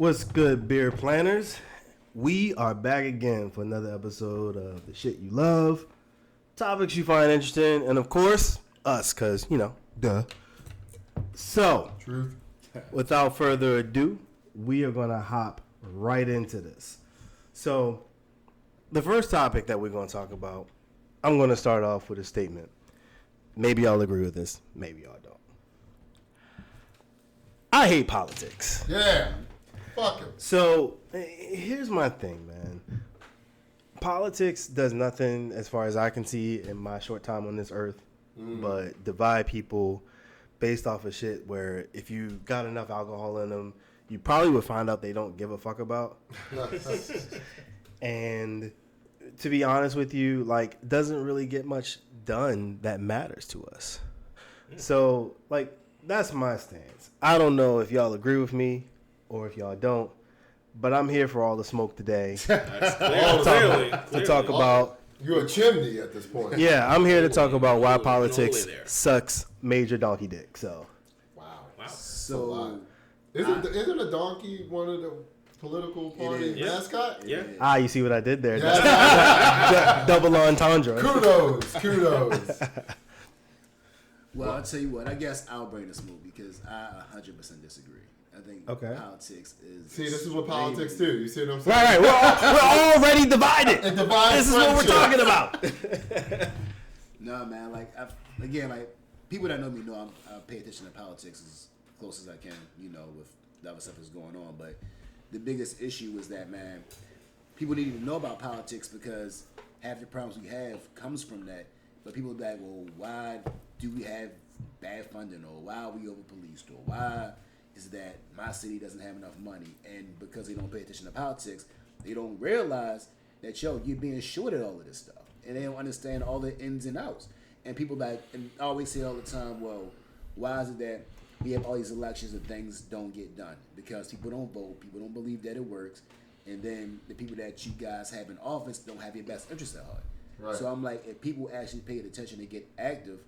What's good, beer planners? We are back again for another episode of the shit you love, topics you find interesting, and of course, us, because, you know, duh. So, Truth. Without further ado, we are going to hop right into this. So, the first topic that we're going to talk about, I'm going to start off with a statement. Maybe y'all agree with this, maybe y'all don't. I hate politics. Yeah. Fuck him. So, here's my thing, man. Politics does nothing, as far as I can see in my short time on this earth, but divide people based off of shit where if you got enough alcohol in them, you probably would find out they don't give a fuck about. And to be honest with you, like, doesn't really get much done that matters to us. So, like, that's my stance. I don't know if y'all agree with me or if y'all don't, but I'm here for all the smoke today. to talk about. You're a chimney at this point. Yeah, I'm here to talk about why politics sucks major donkey dick. So. Wow. So. Isn't a donkey one of the political party mascot? Yeah. Ah, you see what I did there? Yeah. Double entendre. Kudos. Well, I'll tell you what. I guess I'll bring the smoke because I 100% disagree. I think politics is. See, this is what politics do. You see what I'm saying? Right. We're already divided. This is what we're talking about. No, man. Like people that know me know I pay attention to politics as close as I can. You know, with the other stuff that's going on. But the biggest issue is that, man, people need to know about politics because half the problems we have comes from that. But people be like, well, why do we have bad funding, or why are we over policed, or why is that my city doesn't have enough money? And because they don't pay attention to politics, they don't realize that, you're being short at all of this stuff. And they don't understand all the ins and outs. And people and always say all the time, well, why is it that we have all these elections and things don't get done? Because people don't vote, people don't believe that it works, and then the people that you guys have in office don't have your best interest at heart. Right. So I'm like, if people actually paid attention and get active,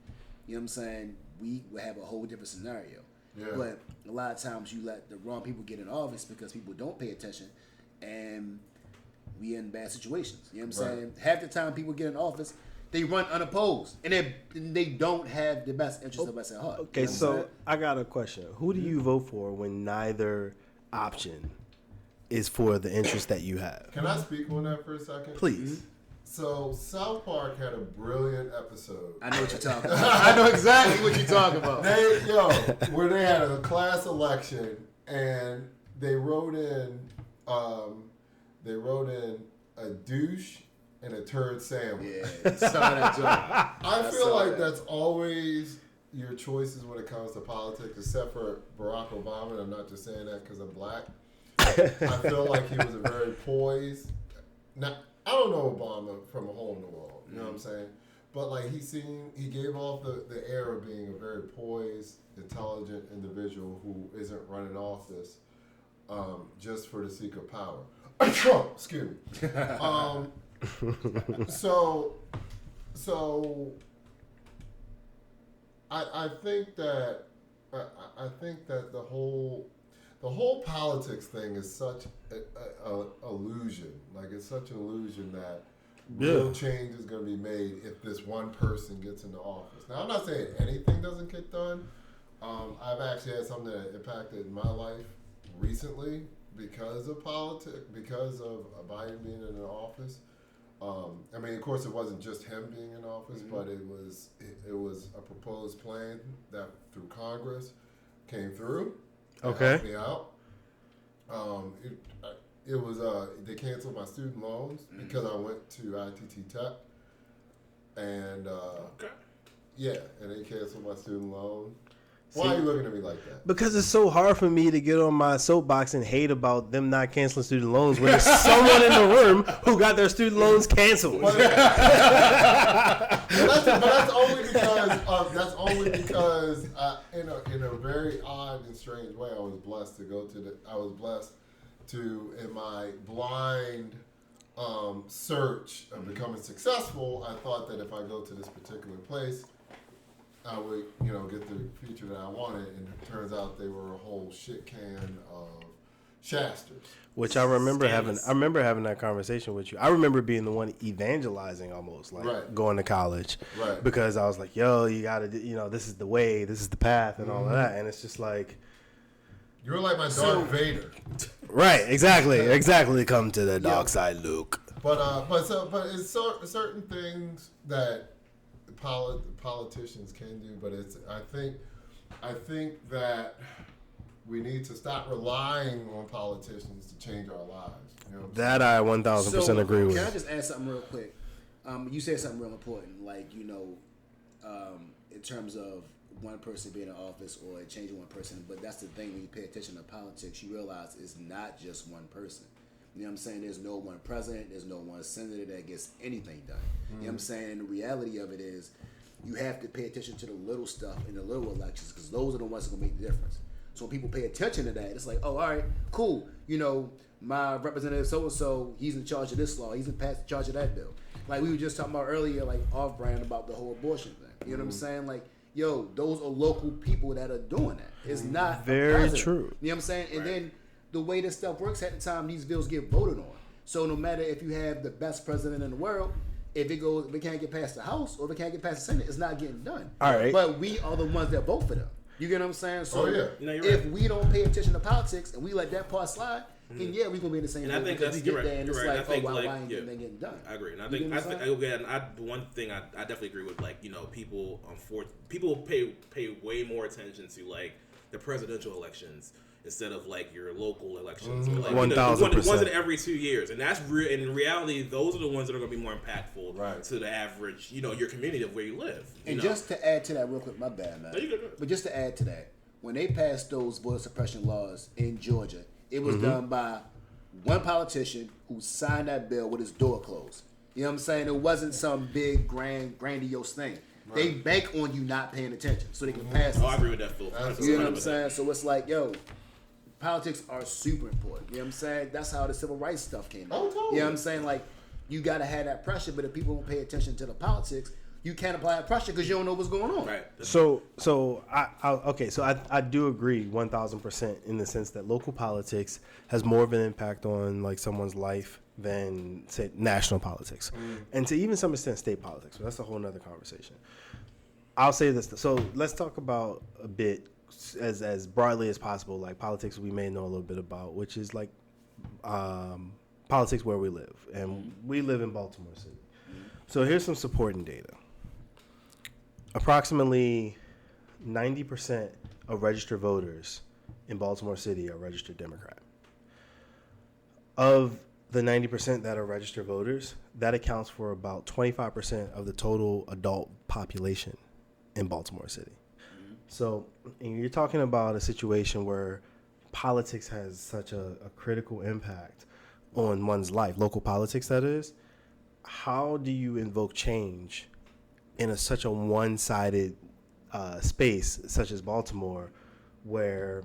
you know what I'm saying, we would have a whole different scenario. Yeah. But a lot of times you let the wrong people get in office because people don't pay attention, and we in bad situations. You know what I'm saying? Half the time people get in office, they run unopposed, and they don't have the best interest of us at heart. Okay, so I got a question. Who do you vote for when neither option is for the interest that you have? Can I speak on that for a second? Please. Mm-hmm. So South Park had a brilliant episode. I know what you're talking about. I know exactly what you're talking about. Where they had a class election and they wrote in a douche and a turd sandwich. Yeah, I feel like that's always your choices when it comes to politics, except for Barack Obama. And I'm not just saying that because I'm black. I feel like he was a very poised. Now, I don't know Obama from a hole in the wall, you know what I'm saying? But like he gave off the air of being a very poised, intelligent individual who isn't running office just for the sake of power. Trump, excuse me. So I think that the whole politics thing is such a illusion. Like, it's such an illusion that real change is going to be made if this one person gets into office. Now, I'm not saying anything doesn't get done. I've actually had something that impacted my life recently because of politics, because of Biden being in the office. I mean, of course, it wasn't just him being in office, but it was a proposed plan that through Congress came through. Okay. Helped me out. It was they canceled my student loans because I went to ITT Tech, and and they canceled my student loan. Why are you looking at me like that? Because it's so hard for me to get on my soapbox and hate about them not canceling student loans when there's someone in the room who got their student loans canceled. But that's only because in a very odd and strange way, I was blessed to in my blind search of becoming successful, I thought that if I go to this particular place, I would, get the future that I wanted, and it turns out they were a whole shit can of Shasters. Which I remember having that conversation with you. I remember being the one evangelizing almost, like going to college. Right. Because I was like, yo, you got to, this is the way, this is the path and all of that. And it's just like. You're like my Darth Vader. Right, exactly. Come to the dark side, Luke. But it's certain things that politicians can do, but I think that we need to stop relying on politicians to change our lives. That I 1,000% agree with. Can I just add something real quick? You said something real important, like in terms of one person being in office or changing one person. But that's the thing, when you pay attention to politics, you realize it's not just one person. You know what I'm saying? There's no one president, there's no one senator that gets anything done. You know what I'm saying? And the reality of it is, you have to pay attention to the little stuff in the little elections, because those are the ones that are going to make the difference. So when people pay attention to that, it's like, oh, all right, cool. My representative so-and-so, he's in charge of this law. He's in charge of that bill. Like we were just talking about earlier, like off-brand, about the whole abortion thing. You know what I'm saying? Like, yo, those are local people that are doing that. It's not very true. You know what I'm saying? And then the way this stuff works at the time, these bills get voted on. So no matter if you have the best president in the world, if it can't get past the House or if it can't get past the Senate, it's not getting done. All right. But we are the ones that vote for them. You get what I'm saying? So if we don't pay attention to politics and we let that part slide, then we're gonna be in the same. And I think that's there and it's like, why ain't getting done? I agree, and I think one thing I definitely agree with, people pay way more attention to the presidential elections instead of your local elections. 1,000%. The ones in every 2 years, and that's real. In reality, those are the ones that are going to be more impactful to the average, your community of where you live. Just to add to that real quick, my bad, man. No, you're good. But just to add to that, when they passed those voter suppression laws in Georgia, it was done by one politician who signed that bill with his door closed. You know what I'm saying? It wasn't some big, grandiose thing. Right. They bank on you not paying attention so they can pass it. I agree with that, Phil. You know what I'm saying? So it's like, yo, politics are super important. You know what I'm saying? That's how the civil rights stuff came out. Totally. You know what I'm saying? Like, you got to have that pressure, but if people don't pay attention to the politics, you can't apply that pressure because you don't know what's going on. Right. So I do agree 1,000% in the sense that local politics has more of an impact on someone's life than, say, national politics, and to even some extent state politics. But that's a whole nother conversation. I'll say this. So let's talk about a bit as broadly as possible, politics we may know a little bit about, which is politics where we live, and we live in Baltimore City. So here's some supporting data. Approximately 90% of registered voters in Baltimore City are registered Democrat. Of the 90% that are registered voters, that accounts for about 25% of the total adult population in Baltimore City. So you're talking about a situation where politics has such a critical impact on one's life, local politics that is. How do you invoke change in such a one-sided space such as Baltimore, where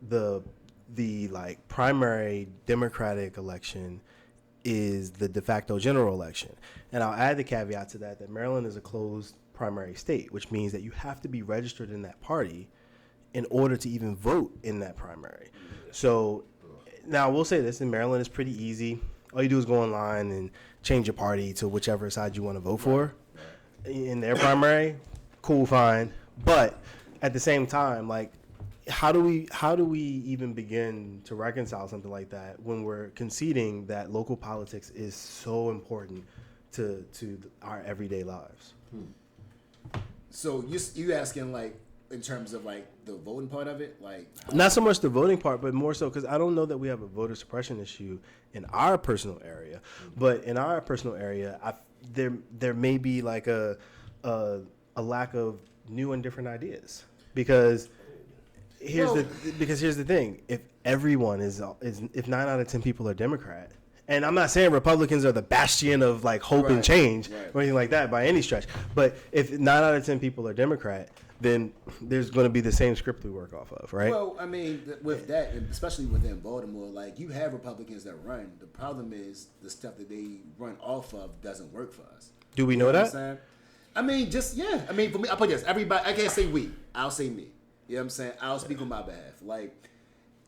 the primary Democratic election is the de facto general election? And I'll add the caveat to that Maryland is a closed primary state, which means that you have to be registered in that party in order to even vote in that primary. So now we'll say this, in Maryland it's pretty easy. All you do is go online and change your party to whichever side you want to vote for in their primary. Cool, fine. But at the same time, how do we even begin to reconcile something like that when we're conceding that local politics is so important to our everyday lives? So you asking in terms of the voting part of it, not so much the voting part, but more so because I don't know that we have a voter suppression issue in our personal area, but in our personal area, there may be a lack of new and different ideas because here's the thing: if everyone if 9 out of 10 people are Democrat. And I'm not saying Republicans are the bastion of hope and change or anything like that by any stretch. But if 9 out of 10 people are Democrat, then there's going to be the same script we work off of, right? Well, I mean, with that, especially within Baltimore, you have Republicans that run. The problem is the stuff that they run off of doesn't work for us. Do we know that? I mean, I mean, for me, I'll put this. Everybody, I can't say we. I'll say me. You know what I'm saying? I'll speak on my behalf.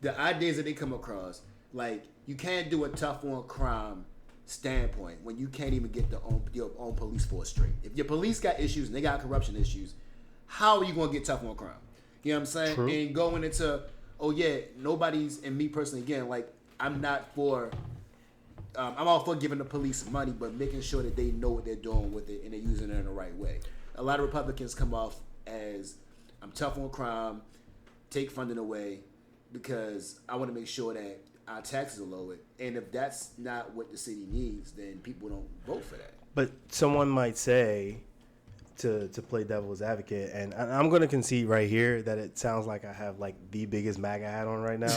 the ideas that they come across, like you can't do a tough on crime standpoint when you can't even get your own police force straight. If your police got issues and they got corruption issues, how are you going to get tough on crime? You know what I'm saying? True. And going into, oh yeah, nobody's, and me personally, again, like I'm not for, I'm all for giving the police money, but making sure that they know what they're doing with it and they're using it in the right way. A lot of Republicans come off as, I'm tough on crime, take funding away, because I want to make sure that our taxes are lowered. And if that's not what the city needs, then people don't vote for that. But someone might say, to play devil's advocate, and I'm going to concede right here that it sounds like I have like the biggest MAGA hat on right now.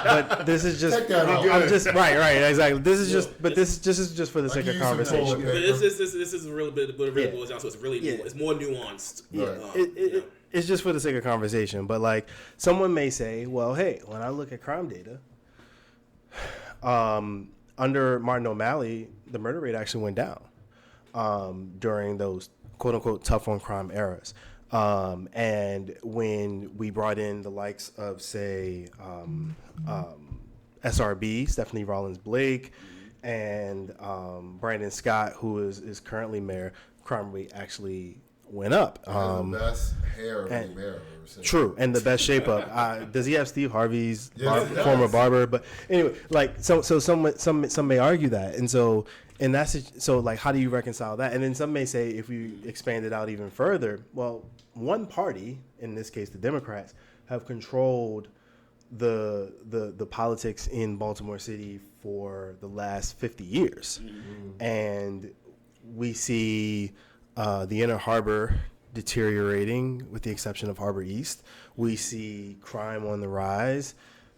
But this is just, I'm just right, exactly. This is just, but this is just for the sake of conversation. This is really bit what it really boils down to. It's really it's more nuanced. Yeah, it's just for the sake of conversation. But like someone may say, well, hey, when I look at crime data, under Martin O'Malley, the murder rate actually went down during those quote unquote tough on crime eras. And when we brought in the likes of, say, SRB, Stephanie Rollins Blake, and Brandon Scott, who is currently mayor, crime rate actually went up. The best hair of any mayor I've ever seen. True, and the best shape up. Does he have Steve Harvey's former does. barber? But anyway, like so some may argue that, and so. And so like, how do you reconcile that? And then some may say, if we expand it out even further, well, one party, in this case the Democrats, have controlled the politics in Baltimore City for the last 50 years. Mm-hmm. And we see the Inner Harbor deteriorating, with the exception of Harbor East. We see crime on the rise.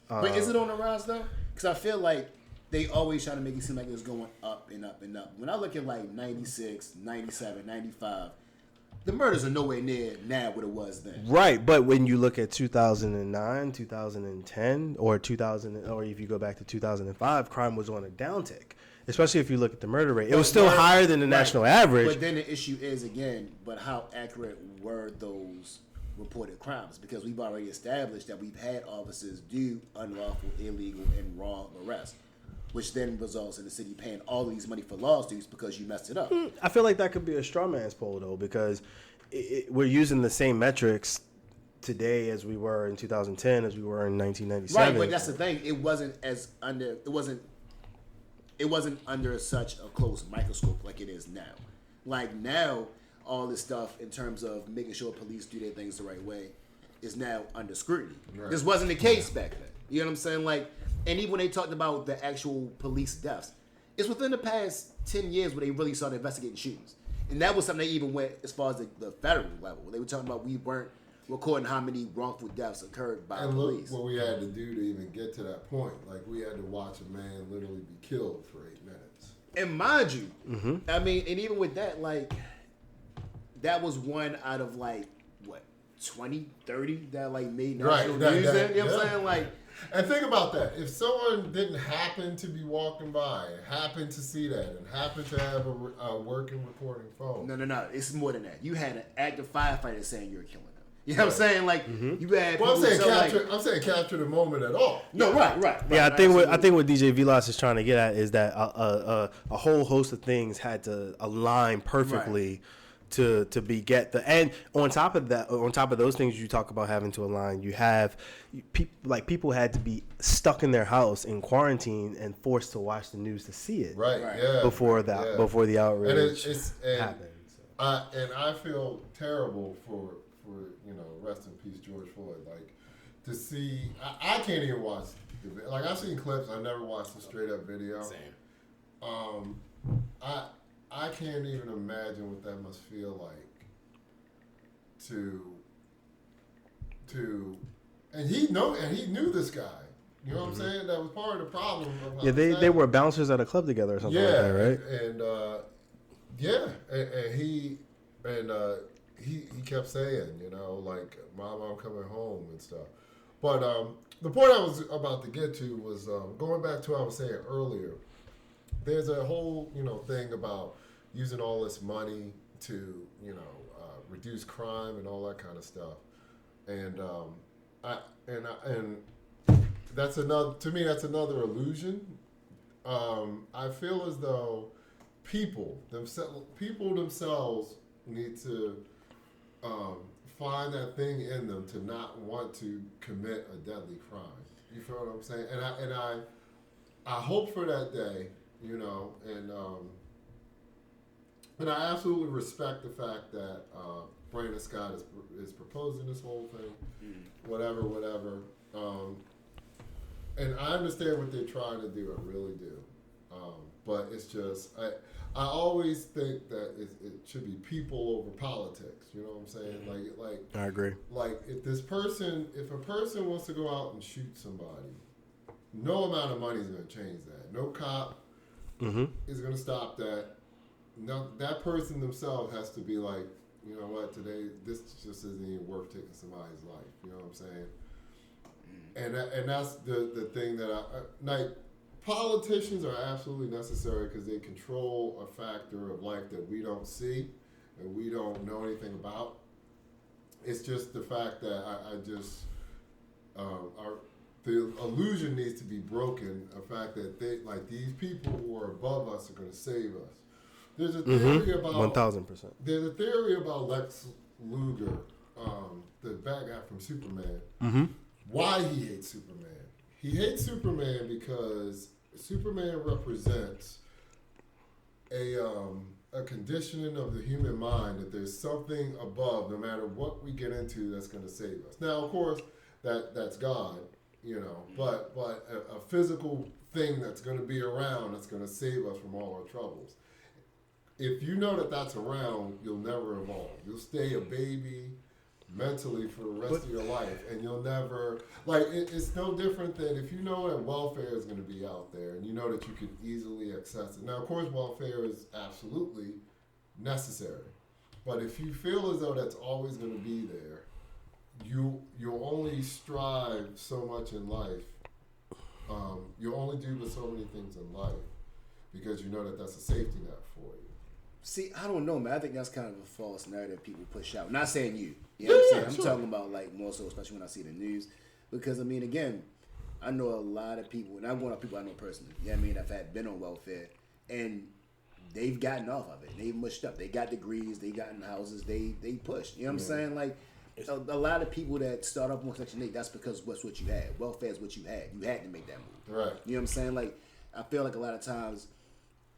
But is it on the rise, though? Because I feel like they always try to make it seem like it's going up and up and up. When I look at like 96, 97, 95, the murders are nowhere near now what it was then. Right, but when you look at 2009, 2010, or 2000, or if you go back to 2005, crime was on a downtick. Especially if you look at the murder rate, it was still higher than the national average. But then the issue is again, but how accurate were those reported crimes? Because we've already established that we've had officers do unlawful, illegal, and wrong arrests, which then results in the city paying all of these money for lawsuits because you messed it up. I feel like that could be a straw man's poll, though, because we're using the same metrics today as we were in 2010, as we were in 1997. Right, but that's the thing. It wasn't under such a close microscope like it is now. Like now, all this stuff in terms of making sure police do their things the right way is now under scrutiny. Right. This wasn't the case back then. You know what I'm saying? Like, and even when they talked about the actual police deaths, it's within the past 10 years where they really started investigating shootings. And that was something they even went as far as the federal level. They were talking about we weren't recording how many wrongful deaths occurred by police. Look what we had to do to even get to that point. Like, we had to watch a man literally be killed for 8 minutes. And mind you, I mean, and even with that, like, that was one out of, like, what, 20, 30 that, like, made national news? You know what I'm saying? Like, and think about that. If someone didn't happen to be walking by, happened to see that, and happened to have a working recording phone. No. It's more than that. You had an active firefighter saying you were killing them. You know what I'm saying? Like, you had. Well, I'm saying capture the moment at all. No, right. Yeah, I think what DJ Vilas is trying to get at is that a whole host of things had to align perfectly to and on top of those things you talk about having to align, you have people had to be stuck in their house in quarantine and forced to watch the news to see it before the outrage happened. And I feel terrible for rest in peace George Floyd. Like, to see, I can't even watch like, I've seen clips, I've never watched a straight up video. Same. I can't even imagine what that must feel like and he knew this guy. You know what I'm saying? That was part of the problem. They were bouncers at a club together or something like that, right? He kept saying, like, Mom, I'm coming home and stuff. But the point I was about to get to was going back to what I was saying earlier. There's a whole, thing about using all this money to, reduce crime and all that kind of stuff. And that's another. To me, that's another illusion. I feel as though people themselves need to find that thing in them to not want to commit a deadly crime. You feel what I'm saying? And I hope for that day, you know, and I absolutely respect the fact that Brandon Scott is proposing this whole thing, whatever. And I understand what they're trying to do. I really do. But it's just I always think that it should be people over politics. You know what I'm saying? Like I agree. Like if a person wants to go out and shoot somebody, no amount of money is going to change that. No cop is going to stop that. No, that person themselves has to be like, you know what, today this just isn't even worth taking somebody's life. You know what I'm saying? And that's the thing that like. Politicians are absolutely necessary because they control a factor of life that we don't see and we don't know anything about. It's just the fact that the illusion needs to be broken. The fact that these people who are above us are going to save us. There's a theory about 1,000%. There's a theory about Lex Luger, the bad guy from Superman. Why he hates Superman. He hates Superman because Superman represents a conditioning of the human mind that there's something above, no matter what we get into, that's going to save us. Now, of course, that's God, you know, but a physical thing that's going to be around that's going to save us from all our troubles. If you know that that's around, you'll never evolve. You'll stay a baby mentally for the rest of your life, and you'll never it's no different than if you know that welfare is going to be out there and you know that you can easily access it. Now, of course, welfare is absolutely necessary, but if you feel as though that's always going to be there, you'll only strive so much in life. You'll only do but so many things in life because you know that that's a safety net for you. See, I don't know, man. I think that's kind of a false narrative people push out. Not saying you. You know what I'm saying? I'm talking about, like, more so, especially when I see the news. Because, I mean, again, I know a lot of people, and I'm one of people I know personally, you know what I mean, I've been on welfare, and they've gotten off of it. They've mushed up. They got degrees. They got in houses. They pushed. You know what I'm saying? Like, a lot of people that start off on Section 8, that's because that's what you had. Welfare is what you had. You had to make that move. Right. You know what I'm saying? Like, I feel like a lot of times,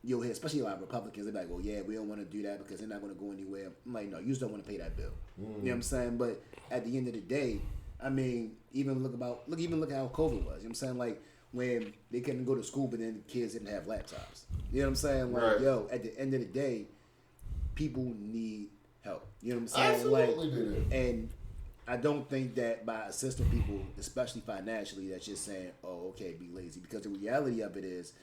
you'll hear, especially a lot of Republicans, they're like, well, yeah, we don't want to do that because they're not going to go anywhere. I'm like, no, you just don't want to pay that bill. You know what I'm saying? But at the end of the day, I mean, even look at how COVID was. You know what I'm saying? Like, when they couldn't go to school, but then the kids didn't have laptops. You know what I'm saying? Like, right. Yo, at the end of the day, people need help. You know what I'm saying? Absolutely, like, and I don't think that by assisting people, especially financially, that's just saying, oh, okay, be lazy. Because the reality of it is,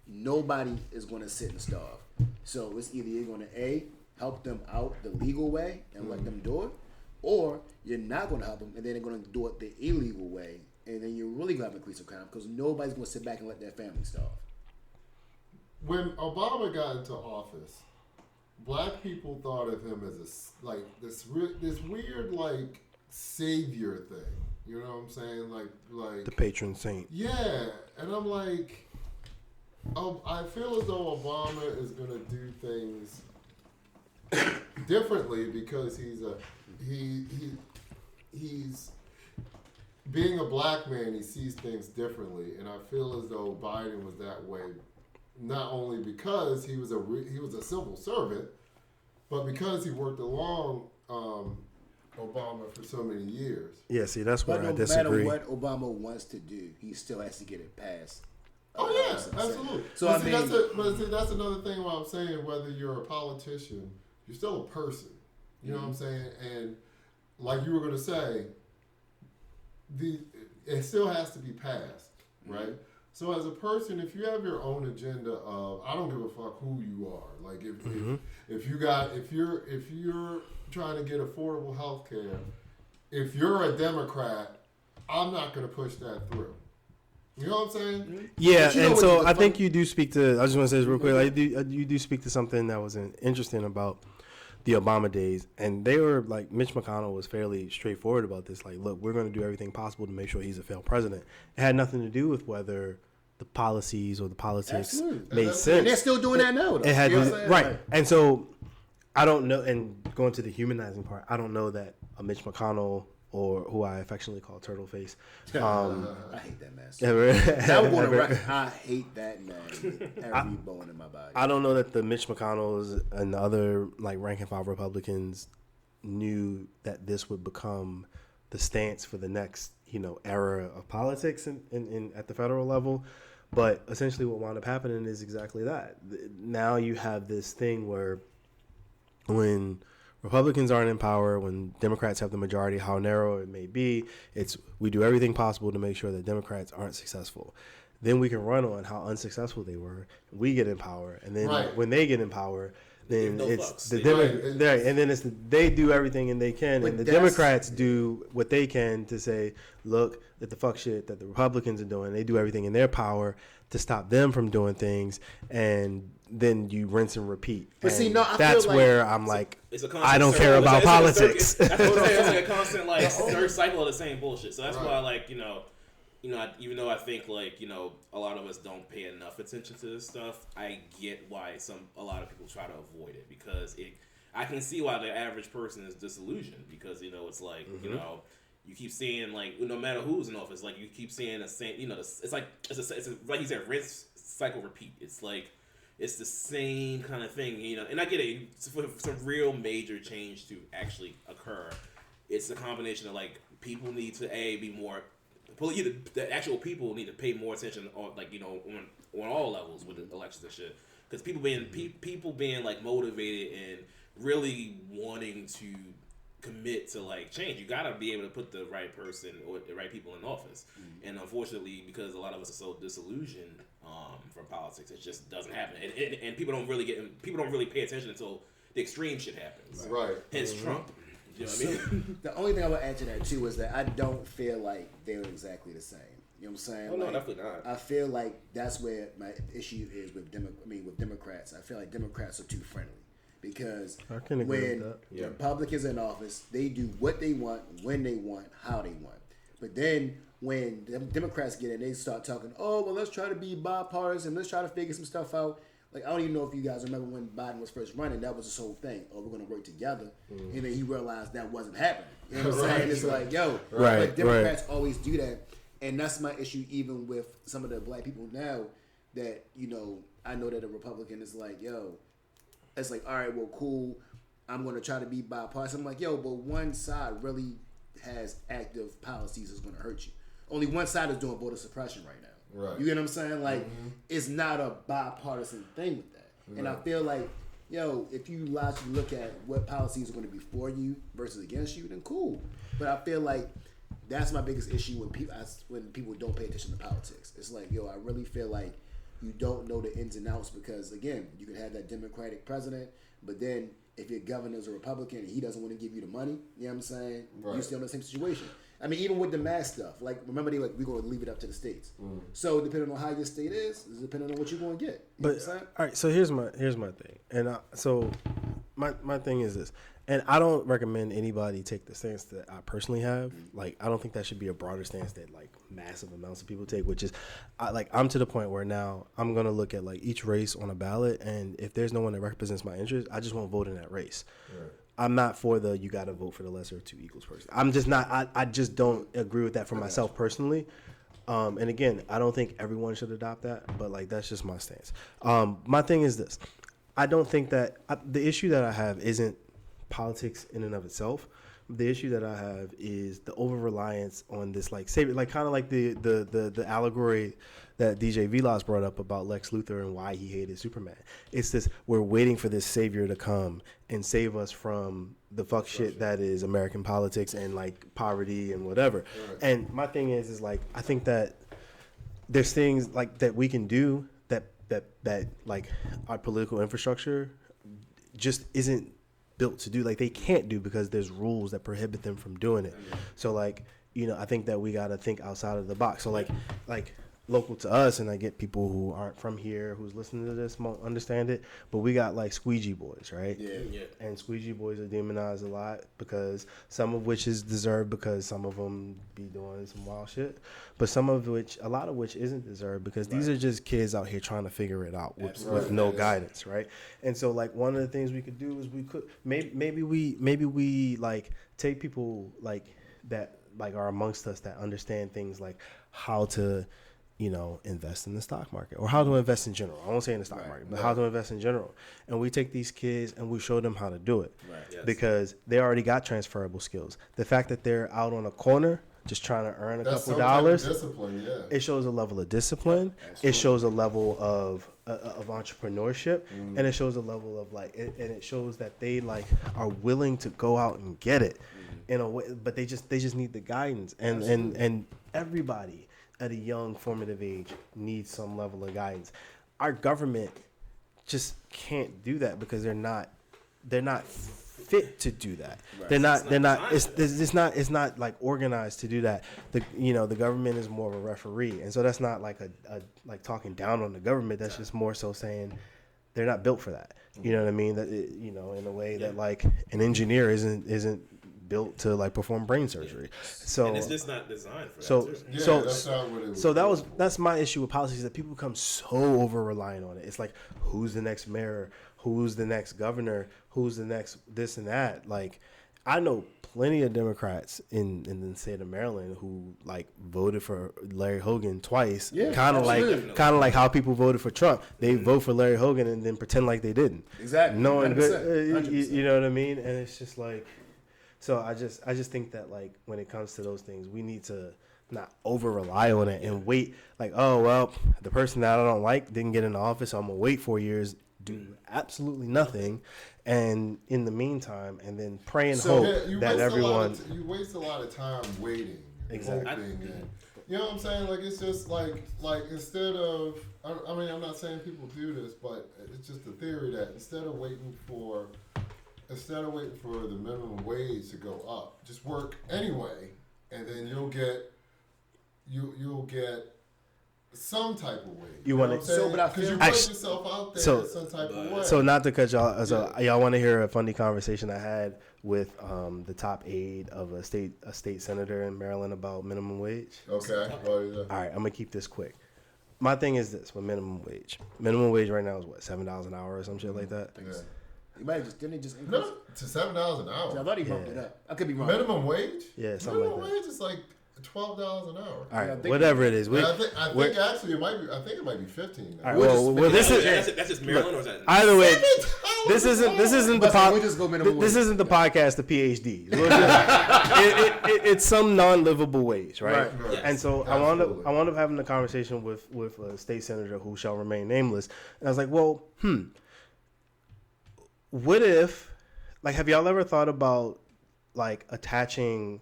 nobody is going to sit and starve. So it's either you're going to help them out the legal way and let them do it, or you're not going to help them and then they're going to do it the illegal way, and then you're really going to have increase of crime because nobody's going to sit back and let their family starve. When Obama got into office, black people thought of him as this weird like savior thing. You know what I'm saying? Like The patron saint. Yeah, and I'm like, I feel as though Obama is going to do things differently because he's being a black man, he sees things differently, and I feel as though Biden was that way, not only because he was a civil servant, but because he worked along Obama for so many years. Yeah, see, that's where I But no disagree. matter what Obama wants to do, he still has to get it passed. Oh yeah, absolutely. So that's another thing. What I'm saying, whether you're a politician, you're still a person. You know what I'm saying? And like you were going to say, it still has to be passed, right? So as a person, if you have your own agenda of, I don't give a fuck who you are. Like if you're trying to get affordable health care, if you're a Democrat, I'm not going to push that through. You know what I'm saying? Yeah, and so I think you do speak to. I just want to say this real quick. You do speak to something that was interesting about the Obama days, and they were like, Mitch McConnell was fairly straightforward about this. Like, look, we're going to do everything possible to make sure he's a failed president. It had nothing to do with whether the policies or the politics made sense. And they're still doing that now, though. It had You know what I'm saying? right, Like, and so I don't know. And going to the humanizing part, I don't know that a Mitch McConnell, or who I affectionately call Turtle Face. I hate that man. That would go on record. I hate that man with every bone in my body. I don't know that the Mitch McConnells and the other like rank and file Republicans knew that this would become the stance for the next, era of politics in at the federal level. But essentially what wound up happening is exactly that. Now you have this thing where when Republicans aren't in power, when Democrats have the majority, how narrow it may be, we do everything possible to make sure that Democrats aren't successful. Then we can run on how unsuccessful they were. We get in power, and then when they get in power, then they do everything and they can, and the Democrats do what they can to say, look, that the fuck shit that the Republicans are doing, they do everything in their power to stop them from doing things, and then you rinse and repeat. But and I that's feel like where I'm like, it's a I don't care about politics. That's what I'm saying. It's like a constant third cycle of the same bullshit. So that's why even though I think a lot of us don't pay enough attention to this stuff, I get why a lot of people try to avoid it, because I can see why the average person is disillusioned, because it's like you keep seeing no matter who's in office, you keep seeing the same. It's like you said, rinse, cycle, repeat. It's like it's the same kind of thing, And I get it. For some real major change to actually occur, it's a combination of people need to be more. The actual people need to pay more attention on on all levels with the elections and shit, because people being motivated and really wanting to commit to change. You gotta be able to put the right person or the right people in office, and unfortunately, because a lot of us are so disillusioned from politics, it just doesn't happen, and people don't really pay attention until the extreme shit happens. Right. Hence Trump. You know what I mean? The only thing I would add to that too is that I don't feel like they're exactly the same. You know what I'm saying? Oh no, definitely not. I feel like that's where my issue is with Democrats. I feel like Democrats are too friendly, because when the Republicans in office, they do what they want, when they want, how they want. But then when the Democrats get in, they start talking, oh, well, let's try to be bipartisan, let's try to figure some stuff out. I don't even know if you guys remember when Biden was first running, that was this whole thing. Oh, we're going to work together. And then he realized that wasn't happening. You know what I'm saying? It's like, but Democrats always do that. And that's my issue even with some of the black people now that, I know that a Republican is like, it's like, all right, well, cool. I'm going to try to be bipartisan. I'm like, but one side really has active policies that's going to hurt you. Only one side is doing voter suppression right now. Right. You get what I'm saying? It's not a bipartisan thing with that. Right. And I feel like, if you logically look at what policies are going to be for you versus against you, then cool. But I feel like that's my biggest issue when people don't pay attention to politics. It's like, I really feel like you don't know the ins and outs, because, again, you can have that Democratic president, but then if your governor's a Republican and he doesn't want to give you the money, you know what I'm saying? Right. You're still in the same situation. I mean, even with the mask stuff, remember we're going to leave it up to the states. So depending on how your state is depending on what you're going to get. You know what I'm saying? All right, so here's my thing, and so my thing is this, and I don't recommend anybody take the stance that I personally have. I don't think that should be a broader stance that massive amounts of people take, which is, I'm to the point where now I'm gonna look at each race on a ballot, and if there's no one that represents my interest, I just won't vote in that race. Right. I'm not for you got to vote for the lesser of two equals person. I'm just not. I just don't agree with that for myself personally. And again, I don't think everyone should adopt that, but that's just my stance. My thing is this: I don't think that the issue that I have isn't politics in and of itself. The issue that I have is the over reliance on this savior, kind of the allegory that DJ Vilas brought up about Lex Luthor and why he hated Superman. It's this: we're waiting for this savior to come and save us from the fuck shit that is American politics and poverty and whatever. Right. And my thing is I think that there's things that we can do that our political infrastructure just isn't built to do. They can't do because there's rules that prohibit them from doing it. So I think that we got to think outside of the box. So local to us, and I get people who aren't from here who's listening to this won't understand it, but we got like squeegee boys, right? Yeah. And squeegee boys are demonized a lot because some of which is deserved because some of them be doing some wild shit, but a lot of which isn't deserved because these are just kids out here trying to figure it out with no guidance, right? And so like one of the things we could do is we could maybe we like take people like that like are amongst us that understand things like how to invest in the stock market or how to invest in general. I won't say in the stock market, but how to invest in general. And we take these kids and we show them how to do it because they already got transferable skills. The fact that they're out on a corner just trying to earn a couple dollars, discipline, it shows a level of discipline. It shows a level of entrepreneurship, and it shows a level of like, and it shows that they like are willing to go out and get it in a way, but they just need the guidance, and everybody at a young formative age needs some level of guidance. Our government just can't do that because they're not fit to do that. It's not like organized to do that. The government is more of a referee, and so that's not like a like talking down on the government. That's just more so saying they're not built for that. You know what I mean? That in a way that like an engineer isn't built to like perform brain surgery. So and it's just not designed for that. So that's my issue with policies, that people become so over reliant on it. It's like, who's the next mayor? Who's the next governor? Who's the next this and that? Like, I know plenty of Democrats in the state of Maryland who like voted for Larry Hogan twice. Yeah, kind of like how people voted for Trump. They vote for Larry Hogan and then pretend like they didn't. Exactly. Knowing good, you know what I mean? And it's just like, so I just think that like when it comes to those things, we need to not over rely on it and wait like, oh well, the person that I don't like didn't get into office, so I'm gonna wait 4 years, do absolutely nothing, and in the meantime, and then pray and hope that everyone. You waste a lot of time waiting. Exactly. Hoping, you know what I'm saying? Like it's just like instead of, I mean, I'm not saying people do this, but it's just a theory that instead of waiting for the minimum wage to go up, just work anyway, and then you'll get some type of wage. You want to, because you put yourself out there in some type of way. So not to cut y'all, y'all want to hear a funny conversation I had with the top aide of a state senator in Maryland about minimum wage? Okay. All right, I'm gonna keep this quick. My thing is this with minimum wage. Minimum wage right now is what, $7 an hour or some shit like that? Yeah. Didn't he just increase No, to $7 an hour. I thought he bumped it up. I could be wrong. Minimum wage? Yeah, something minimum like that. wage is like $12 an hour. All right, whatever it is. I think actually it might be. I think it might be 15. All right, well, this is that's just Maryland, or is that either way. This isn't the This isn't the podcast of PhDs. It's some non-livable wage, right? Right. And so Absolutely. I wound up having a conversation with a state senator who shall remain nameless, and I was like, well, what if, like, have y'all ever thought about like attaching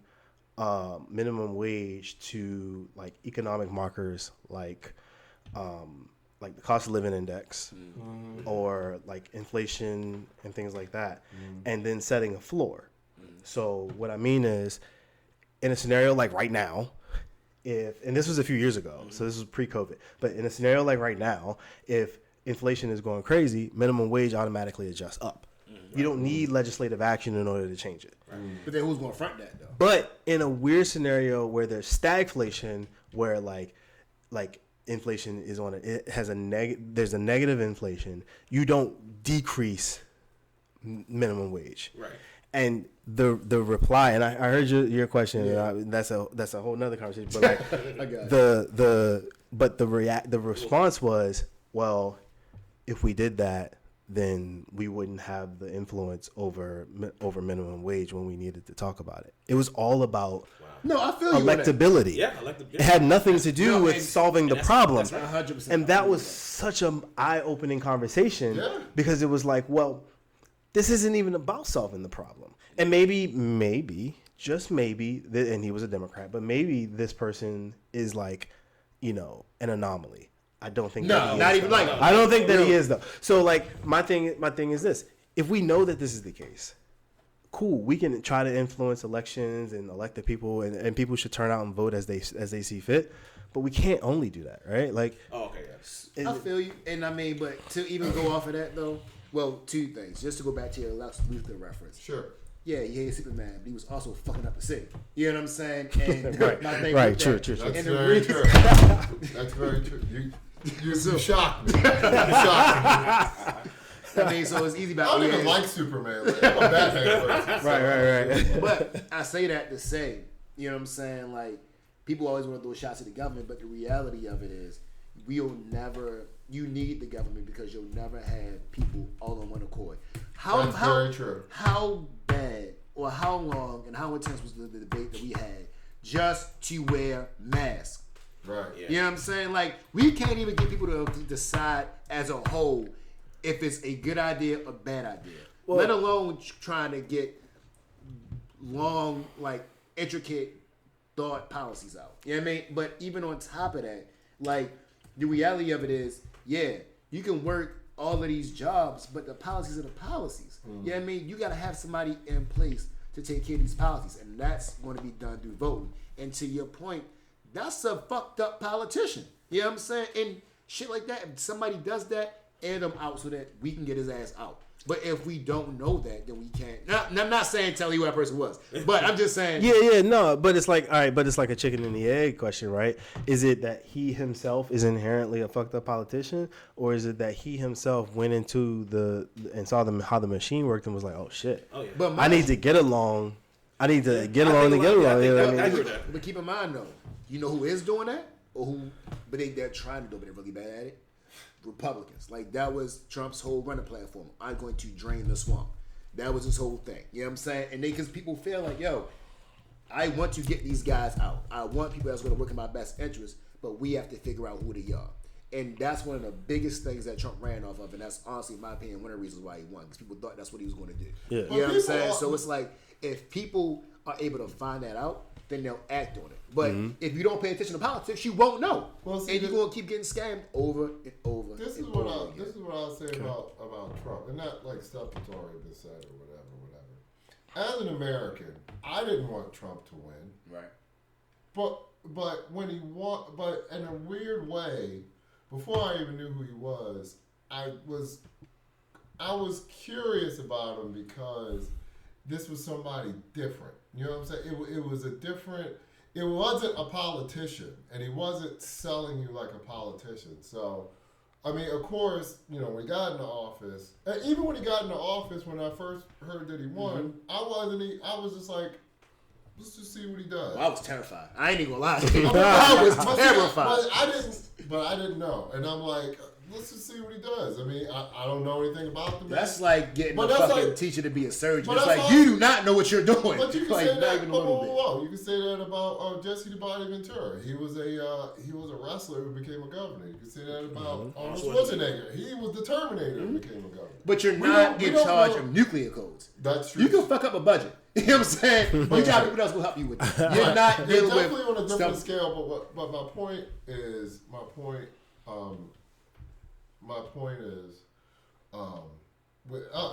minimum wage to like economic markers like the cost of living index or like inflation and things like that, and then setting a floor? So what I mean is, in a scenario like right now, and this was a few years ago, so this was pre-COVID, but in a scenario like right now, if inflation is going crazy, minimum wage automatically adjusts up. You don't need legislative action in order to change it. Right. But then who's going to front that, though? But in a weird scenario where there's stagflation, where like inflation is there's a negative inflation, you don't decrease minimum wage. right? And the reply, and I heard your question, and that's a whole nother conversation. But like I got the response was, well, if we did that, then we wouldn't have the influence over minimum wage when we needed to talk about it. It was all about No, I feel you. electability. Yeah, electability. It had nothing to do with solving the problem. that's right. 100%. And that was such an eye-opening conversation because it was like, well, this isn't even about solving the problem. And maybe, just maybe, and he was a Democrat, but maybe this person is like, an anomaly. I don't think that he is. Not even like I don't think that he is, though. So like my thing is this: if we know that this is the case, cool, we can try to influence elections and elect the people, and people should turn out and vote as they see fit. but we can't only do that, right? Like, Oh, okay, yeah. I feel you, and I mean, but to even go off of that though, well, two things. Just to go back to your Lex Luthor reference. Sure. Yeah, he hated Superman, but he was also fucking up the city. You know what I'm saying? And Right, my thing right, with true, that- true, true. That's and the very reason- true. That's very true. You shocked me. You shocked me. I mean, so it's easy I about. don't even yeah. like Superman. Like, I'm a Batman person. right. But I say that to say, you know what I'm saying? Like, people always want to throw shots at the government, but the reality of it is, you need the government because you'll never have people all on one accord. That's very true. How bad or how long and how intense was the debate that we had just to wear masks? Right. Yeah. You know what I'm saying? Like, we can't even get people to decide as a whole if it's a good idea or bad idea. Well- Let alone trying to get long, like, intricate thought policies out. You know what I mean? But even on top of that, like, the reality of it is, yeah, you can work all of these jobs, but the policies are the policies. You know what I mean? You got to have somebody in place to take care of these policies, and that's going to be done through voting. And to your point, that's a fucked up politician. You know what I'm saying? And shit like that, if somebody does that, air them out so that we can get his ass out. But if we don't know that, then we can't. I'm not saying tell you who that person was, but I'm just saying. No, but it's like, all right, but it's like a chicken and the egg question, right? Is it that he himself is inherently a fucked up politician, or is it that he himself went into and saw how the machine worked and was like, oh shit, Oh, yeah. But I need to get along. I need to get along to get along. You know what I I mean? agree with that. But keep in mind though, you know who is doing that, or who? But they're trying to do it, but they're really bad at it. Republicans. Like, that was Trump's whole running platform. I'm going to drain the swamp. That was his whole thing. You know what I'm saying? And because people feel like, yo, I want to get these guys out. I want people that's going to work in my best interest, but we have to figure out who they are. And that's one of the biggest things that Trump ran off of, and that's honestly, in my opinion, one of the reasons why he won, because people thought that's what he was going to do. Yeah. You know what I'm saying? So it's like, if people are able to find that out, then they'll act on it. But if you don't pay attention to politics, you won't know. Well, see, and you're going to keep getting scammed over and over This is and what over again. this is what I'll say about Trump, and not like stuff that's already been said or whatever. As an American, I didn't want Trump to win, Right. but when he won, but in a weird way, before I even knew who he was, I was curious about him because this was somebody different. You know what I'm saying? It was a different. It wasn't a politician, and he wasn't selling you like a politician. So, I mean, of course, you know, when he got into office, and even when he got into office, when I first heard that he won, I was just like, let's just see what he does. Well, I was terrified. I ain't even gonna lie. I I was but terrified. But I didn't know, and I'm like, let's just see what he does. I mean, I don't know anything about the man. That's like getting But a that's fucking like- teacher to be a surgeon. but It's that's like, all- you do not know what you're doing. But you can like, say not that. even a Whoa, little whoa, bit. whoa. You can say that about Jesse the Body Ventura. He was a wrestler who became a governor. You can say that about Arnold Schwarzenegger. He was the Terminator who became a governor. But you're We not don't- we in don't charge know- of nuclear codes. You That's true. can fuck up a budget. You know what I'm saying? You got people that's gonna help you with that. You're not You're dealing definitely with on a different stuff. scale. But my point is,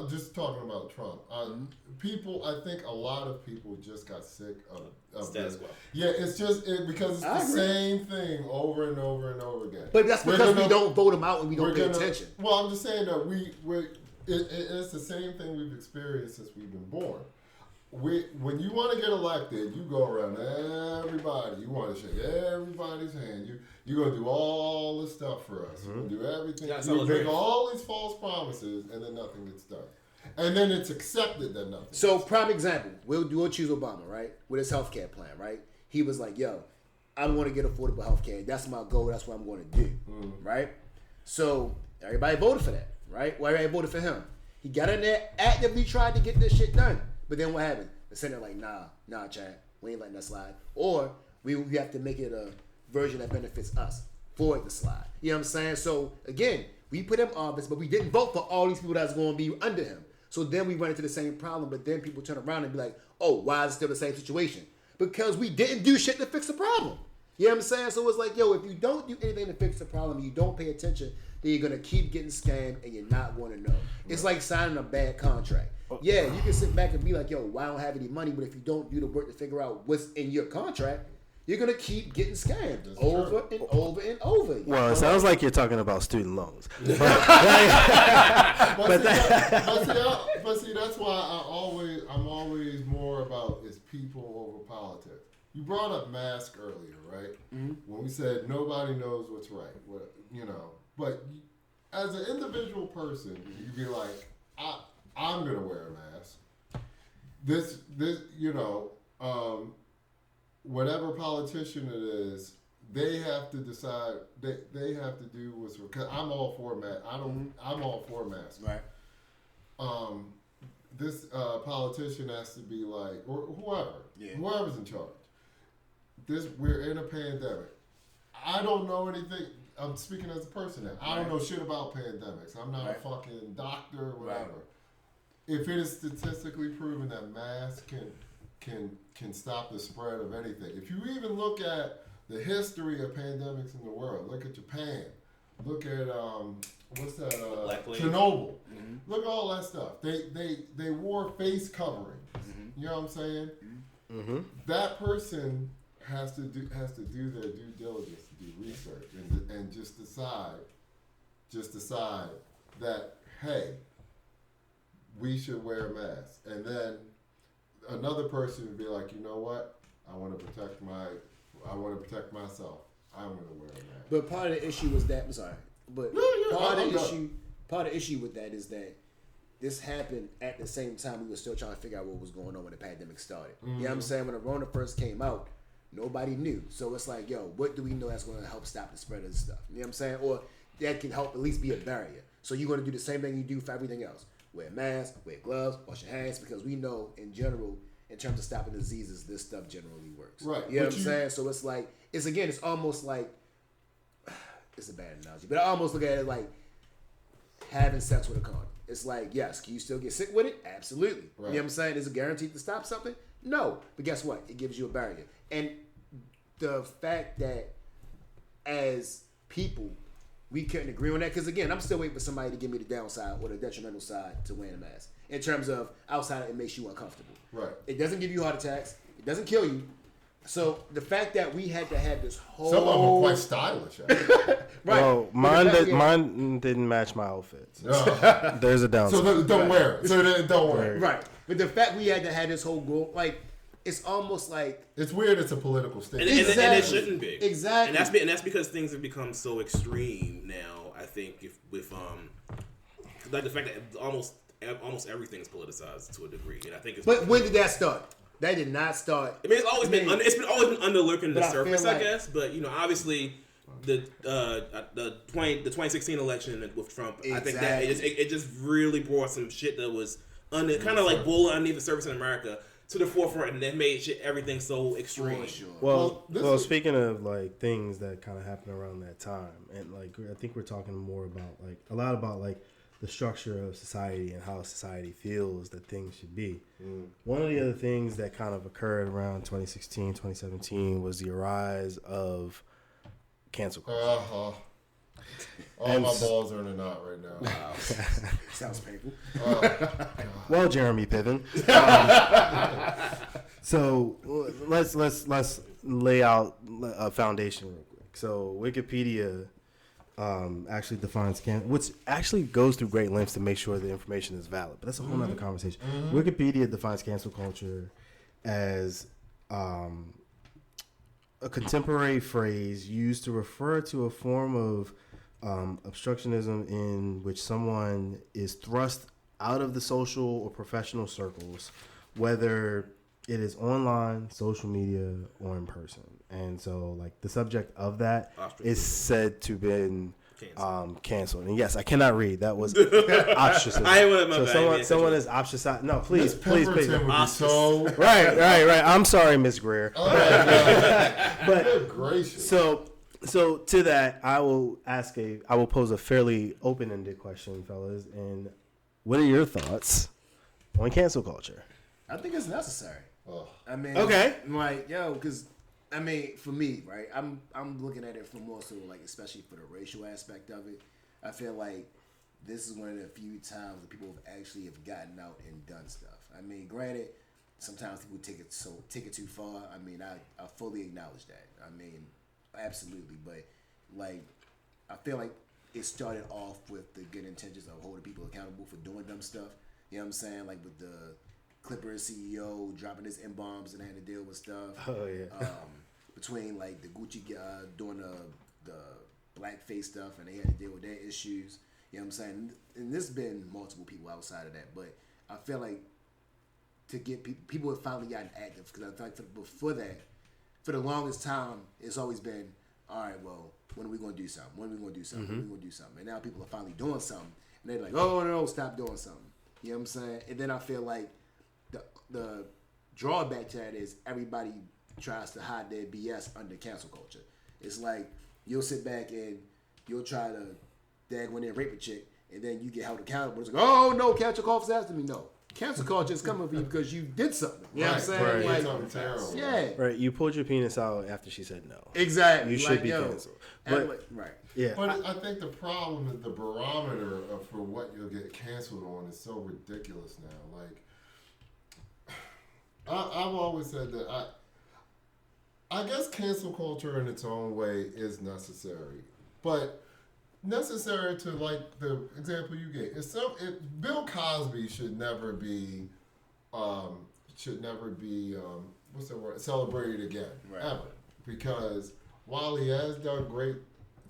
just talking about Trump. I think a lot of people just got sick of Status this. quo. Yeah, it's just because it's I the agree. same thing over and over and over again. But that's because we don't vote them out and we don't pay attention. Well, I'm just saying that it's the same thing we've experienced since we've been born. When you want to get elected, you go around everybody. You want to shake everybody's hand. You're going to do all this stuff for us. You're going to do everything. Yeah, You make celebrate. all these false promises, and then nothing gets done. And then it's accepted that nothing. So, prime example, we'll choose Obama, right? With his healthcare plan, right? He was like, yo, I want to get affordable healthcare. That's my goal. That's what I'm going to do, right? So, everybody voted for that, right? Well, everybody voted for him. He got in there, actively tried to get this shit done. But then what happened? The Senate like, nah, Chad, we ain't letting that slide. Or we have to make it a version that benefits us for it to slide. You know what I'm saying? So, again, we put him in office, but we didn't vote for all these people that's going to be under him. So then we run into the same problem, but then people turn around and be like, oh, why is it still the same situation? Because we didn't do shit to fix the problem. You know what I'm saying? So it's like, yo, if you don't do anything to fix the problem, you don't pay attention, then you're going to keep getting scammed and you're not going to know. It's like signing a bad contract. Yeah, you can sit back and be like, yo, well, I don't have any money, but if you don't do the work to figure out what's in your contract, you're gonna keep getting scammed That's over true. and over and over. Well, it sounds like you're talking about student loans. But see, that's why I'm always more about is people over politics. You brought up mask earlier, right? Mm-hmm. When we said nobody knows what's right, but as an individual person, you'd be like, I'm gonna wear a mask. This, whatever politician it is, they have to decide. They have to do what's. Cause I'm all for mask. I'm all for masks. Right. This politician has to be like, or whoever's in charge. We're in a pandemic. I don't know anything. I'm speaking as a person now. I don't know shit about pandemics. I'm not a fucking doctor or whatever. Right. If it is statistically proven that masks can stop the spread of anything. If you even look at the history of pandemics in the world, look at Japan. Look at what's that? Chernobyl. Mm-hmm. Look at all that stuff. They wore face coverings. Mm-hmm. You know what I'm saying? Mm-hmm. That person has to do their due diligence, to do research, and just decide that, hey, we should wear a mask. And then another person would be like, you know what? I want to protect myself. I'm going to wear a mask. But part of the issue was that, I'm sorry, but part of the issue with that is that this happened at the same time we were still trying to figure out what was going on when the pandemic started. Mm-hmm. You know what I'm saying? When the Rona first came out, nobody knew. So it's like, yo, what do we know that's going to help stop the spread of this stuff? You know what I'm saying? Or that can help at least be a barrier. So you're going to do the same thing you do for everything else. Wear masks, wear gloves, wash your hands, because we know in general, in terms of stopping diseases, this stuff generally works. Right. You know what I'm saying? So it's like, it's almost like, it's a bad analogy, but I almost look at it like having sex with a condom. It's like, yes, can you still get sick with it? Absolutely. Right. You know what I'm saying? Is it guaranteed to stop something? No. But guess what? It gives you a barrier. And the fact that as people, we couldn't agree on that, because again, I'm still waiting for somebody to give me the downside or the detrimental side to wearing a mask. In terms of outside, it makes you uncomfortable. Right. It doesn't give you heart attacks. It doesn't kill you. So the fact that we had to have this whole... Some of them are quite stylish. Right. Well, mine didn't match my outfits. No. There's a downside. So don't wear it. So don't wear it. Right. But the fact we had to have this whole goal, like, it's almost like... It's weird it's a political statement. And it shouldn't be. Exactly. And that's because things have become so extreme now, I think, with like the fact that almost everything is politicized to a degree. And I think it's... But when did that start? That did not start. I mean, it's always been underlooking the surface, I guess. But obviously, the 2016 election with Trump, exactly. I think that it just really brought some shit that was kind of like bull underneath the surface in America to the forefront, and that made everything so extreme. Sure. Well, speaking of like things that kind of happened around that time, and like I think we're talking more about the structure of society and how society feels that things should be. One of the other things that kind of occurred around 2016, 2017 was the rise of cancel culture. All my balls are in a knot right now. Wow. Sounds painful. Well, Jeremy Piven. So let's lay out a foundation real quick. So Wikipedia actually defines which actually goes through great lengths to make sure the information is valid. But that's a whole other conversation. Mm-hmm. Wikipedia defines cancel culture as a contemporary phrase used to refer to a form of obstructionism in which someone is thrust out of the social or professional circles, whether it is online, social media, or in person. And so, like, the subject of that is said to have been canceled. And yes, I cannot read. That was ostracism. So someone is ostracized. No, please. So right. I'm sorry, Miss Greer. But good gracious. So to that, I will pose a fairly open-ended question, fellas. And what are your thoughts on cancel culture? I think it's necessary. Oh. I mean, okay, like, because I mean, for me, right, I'm looking at it from more so like, especially for the racial aspect of it. I feel like this is one of the few times that people have actually gotten out and done stuff. I mean, granted, sometimes people take it too far. I mean, I fully acknowledge that. I mean, absolutely. But like, I feel like it started off with the good intentions of holding people accountable for doing dumb stuff. You know what I'm saying? Like with the Clippers CEO dropping his M-bombs and having to deal with stuff. Oh yeah. Between like the Gucci doing the blackface stuff and they had to deal with their issues. You know what I'm saying? And there's been multiple people outside of that, but I feel like to get people have finally gotten active because I feel like before that, for the longest time, it's always been, all right, well, when are we going to do something? When are we going to do something? When are we going to do something? And now people are finally doing something, and they're like, oh, no, stop doing something. You know what I'm saying? And then I feel like the drawback to that is everybody tries to hide their BS under cancel culture. It's like you'll sit back and you'll try to dag when they rape a chick, and then you get held accountable. It's like, oh, no, cancel culture's after me. No. Cancel culture is coming for you because you did something. You know what I'm saying? Right. Like, Like, terrible. yeah. Right. You pulled your penis out after she said no. Exactly. You should be canceled. But right. yeah. But I think the problem is the barometer for what you'll get canceled on is so ridiculous now. Like, I've always said that I guess cancel culture in its own way is necessary, but necessary to like the example you gave. Bill Cosby should never be what's the word, celebrated again, Right. ever, because while he has done great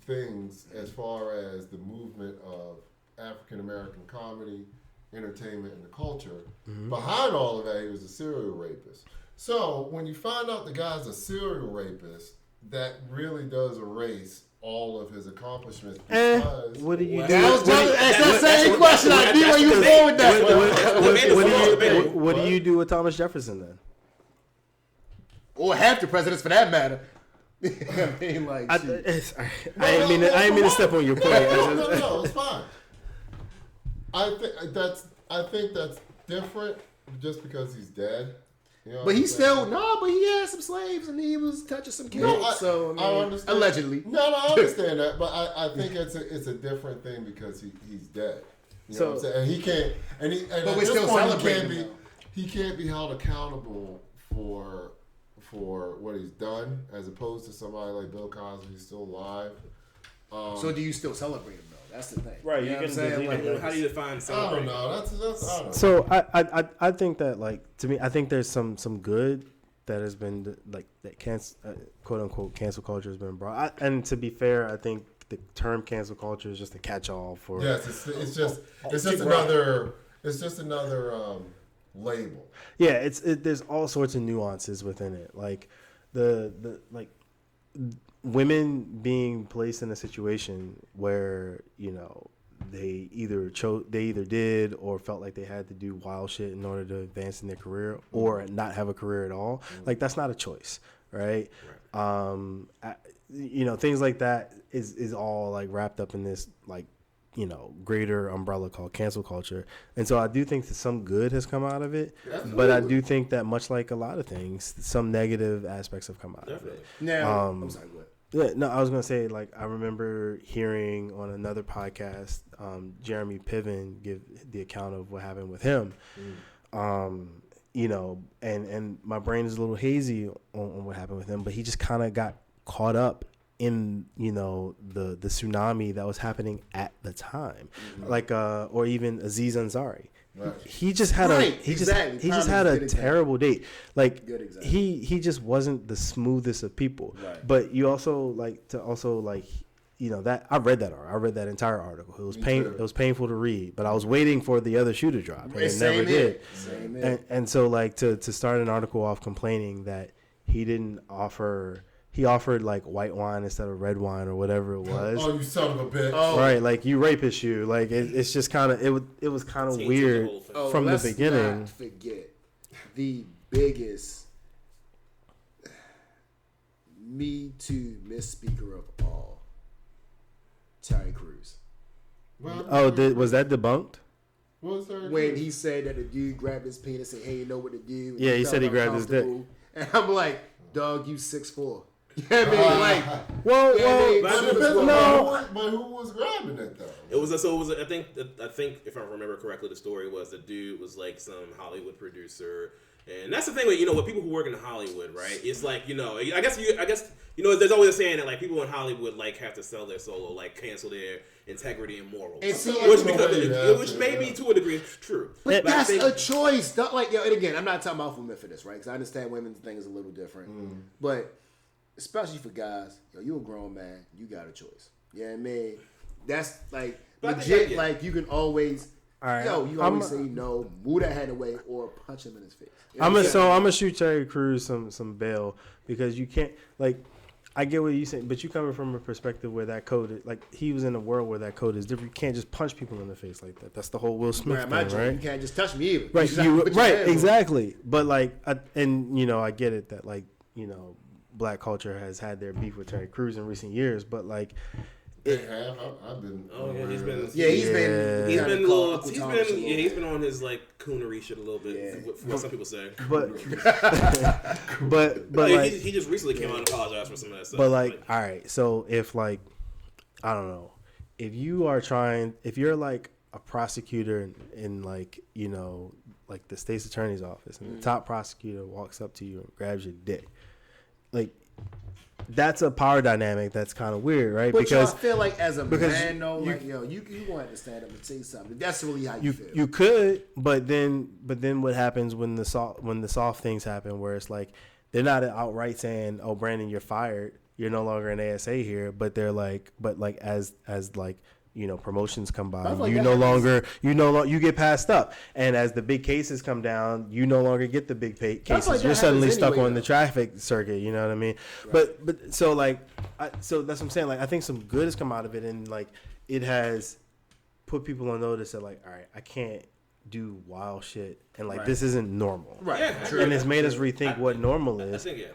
things as far as the movement of African American comedy, entertainment, and the culture, behind all of that, he was a serial rapist. So when you find out the guy's a serial rapist, that really does erase all of his accomplishments because what do you do? That was that same question. I knew where you were going with that. What do you do with Thomas Jefferson then? Or half the presidents for that matter. I mean, like, I didn't mean to step on your point. No, it's fine. I think that's different just because he's dead. You know but he what I'm saying? but he had some slaves and he was touching some kids. No, so I mean, I understand. allegedly. No, I understand that, but I think it's a different thing because he's dead. You know what I'm saying? And he can't. And But we're still celebrating him, he can't be held accountable for what he's done, as opposed to somebody like Bill Cosby who's still alive. So do you still celebrate him though? That's the thing. Right, You you know what I'm can saying? delete Like, it. How do you define I celebrating? don't know. That's I don't know. So I think that, like, to me, I think there's some good that has been like that quote unquote cancel culture has been brought. And to be fair, I think the term cancel culture is just a catch-all for. Yes, it's just another label. Yeah, there's all sorts of nuances within it, like the women being placed in a situation where, you know, they either did or felt like they had to do wild shit in order to advance in their career or not have a career at all. Like, that's not a choice, right? You know, things like that is all like wrapped up in this, like, you know, greater umbrella called cancel culture. And so I do think that some good has come out of it, but I do think that, much like a lot of things, some negative aspects have come out of it. now, I'm sorry, go ahead. Yeah, no, I was gonna say, like, I remember hearing on another podcast, Jeremy Piven give the account of what happened with him. You know, and my brain is a little hazy on what happened with him, but he just kind of got caught up in, you know, the tsunami that was happening at the time, like or even Aziz Ansari. Right. He just had he just had a terrible date. Like, he just wasn't the smoothest of people. Right. But you also you know, that I read that entire article. It was it was painful to read, but I was waiting for the other shoe to drop, and it never did. And so, like, to start an article off complaining that he offered like white wine instead of red wine or whatever it was. Oh, you son of a bitch! Right, like, you rapist, you. Like, it's just kind of it was kind of weird from the beginning. Not forget the biggest Me Too misspeaker of all, Terry Crews. Was that debunked? What was When he said that the dude grabbed his penis and he didn't know what to do. Yeah, he said he grabbed his dick. And I'm like, dog, you 6'4". Yeah, I mean, like, but who was grabbing it though? It was I think if I remember correctly, the story was the dude was like some Hollywood producer, And that's the thing with with people who work in Hollywood, right? It's like I guess there's always a saying that like people in Hollywood like have to sell their soul or like cancel their integrity and morals, which may be to a degree true. But that's a choice. Not like and again, I'm not talking about women for this, right? Because I understand women's thing is a little different, but especially for guys, you a grown man, you got a choice. Yeah, I mean, that's like legit. Like you can always. All right. You always say no, move that hand away, or punch him in his face. I'm gonna shoot Terry Crews some bail because you can't like. I get what you're saying, but you coming from a perspective where that code is like he was in a world where that code is different. You can't just punch people in the face like that. That's the whole Will Smith thing, right? You can't just touch me either. Right, exactly. But like, I get it that like black culture has had their beef with Terry Crews in recent years, but like. I've been. Oh yeah, he's been on his like coonery shit a little bit. Yeah. What some people say. But like, he just recently came out and apologized for some of that stuff. But like, all right, so if like, I don't know, if you're like a prosecutor in like like the state's attorney's office, and the top prosecutor walks up to you and grabs your dick, like. That's a power dynamic that's kind of weird, right? But because I feel like as a man, though, you want to stand up and say something. That's really how you feel. You could, but then what happens when the soft things happen, where it's like they're not outright saying, "Oh, Brandon, you're fired. You're no longer an ASA here," but they're like, as like. Promotions come by. Like you get passed up, and as the big cases come down, you no longer get the big cases. Like you're suddenly stuck on the traffic circuit. You know what I mean? Right. But so like, so that's what I'm saying. Like, I think some good has come out of it, and like, it has put people on notice that like, all right, I can't do wild shit, and like this isn't normal. Right. Yeah, true. And it's made us rethink what normal is. I think,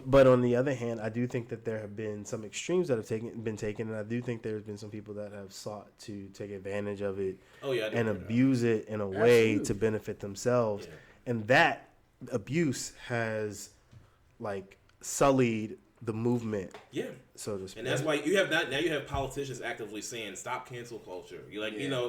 But on the other hand, I do think that there have been some extremes that have been taken, and I do think there's been some people that have sought to take advantage of it and abuse it in a way to benefit themselves. Yeah. And that abuse has like sullied the movement. Yeah. So to speak. And that's why you have politicians actively saying stop cancel culture.